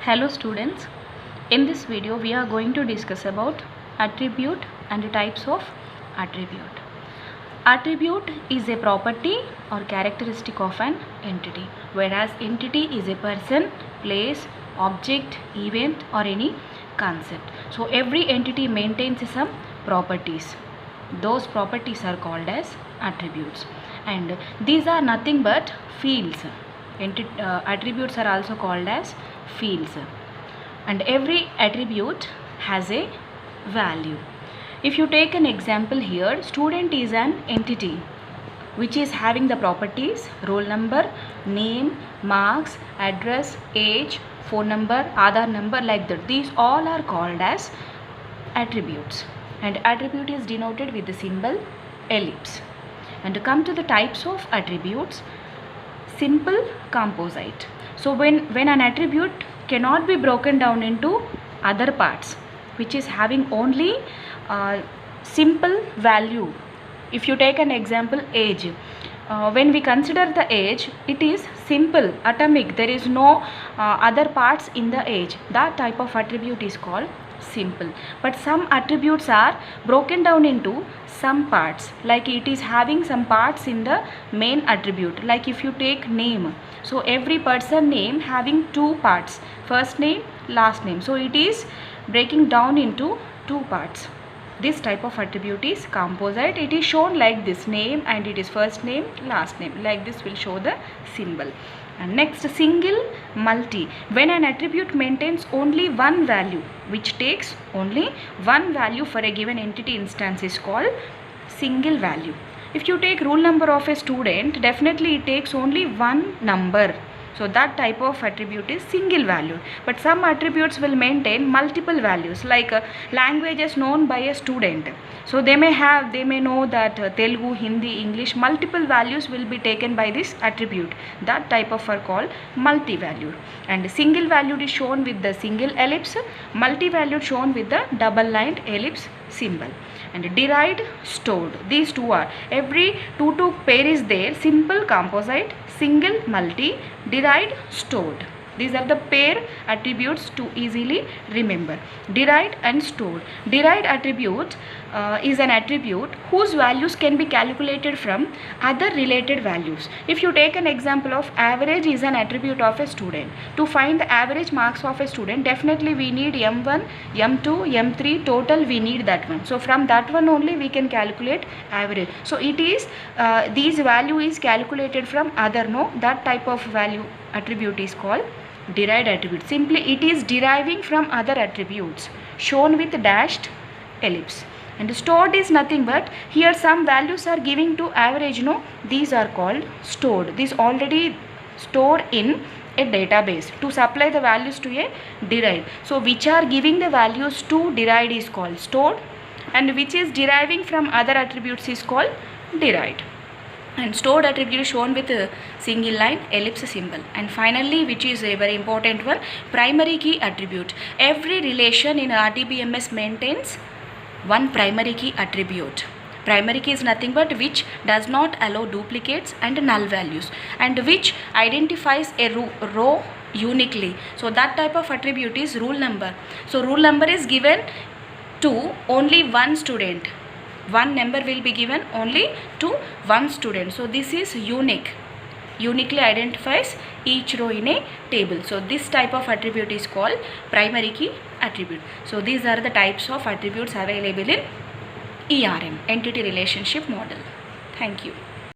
Hello students, in this video we are going to discuss about attribute and types of attribute. Attribute is a property or characteristic of an entity, whereas entity is a person, place, object, event or any concept. So every entity maintains some properties. Those properties are called as attributes, and these are nothing but fields. Attributes are also called as fields, and every attribute has a value. If you take an example here, student is an entity which is having the properties roll number, name, marks, address, age, phone number, Aadhaar number, like that. These all are called as attributes, and attribute is denoted with the symbol ellipse. And to come to the types of attributes, simple, composite. So when an attribute cannot be broken down into other parts, which is having only simple value. If you take an example, age, when we consider the age, it is simple, atomic, there is no other parts in the age. That type of attribute is called simple. But some attributes are broken down into some parts, like it is having some parts in the main attribute. Like if you take name, so every person name having two parts, first name, last name, so it is breaking down into two parts. This type of attribute is composite. It is shown like this, name, and it is first name, last name, like this will show the symbol. And next, single, multi. When an attribute maintains only one value, which takes only one value for a given entity instance, is called single value. If you take roll number of a student, definitely it takes only one number. So that type of attribute is single value. But some attributes will maintain multiple values, like languages known by a student. So they may know that Telugu, Hindi, English, multiple values will be taken by this attribute. That type of are called multi-valued. And single valued is shown with the single ellipse, multi-valued shown with the double-lined ellipse symbol. And derived, stored, these two are, every two pair is there, simple, composite, single, multi, derived, stored. These are the pair attributes to easily remember. Derived and stored. Derived attribute is an attribute whose values can be calculated from other related values. If you take an example of average is an attribute of a student. To find the average marks of a student, definitely we need M1, M2, M3, total we need that one. So from that one only we can calculate average. So it is, these value is calculated from other, that type of value attribute is called derived attribute. Simply it is deriving from other attributes, shown with dashed ellipse. And stored is nothing but, here some values are giving to average, these are called stored. These already stored in a database to supply the values to a derived. So which are giving the values to derived is called stored, and which is deriving from other attributes is called derived. And stored attribute is shown with a single line ellipse symbol. And finally, which is a very important one, primary key attribute. Every relation in RDBMS maintains one primary key attribute. Primary key is nothing but which does not allow duplicates and null values, and which identifies a row uniquely. So that type of attribute is rule number. So rule number is given to only one student. One number will be given only to one student. So this is unique. Uniquely identifies each row in a table. So this type of attribute is called primary key attribute. So these are the types of attributes available in ERM, Entity Relationship Model. Thank you.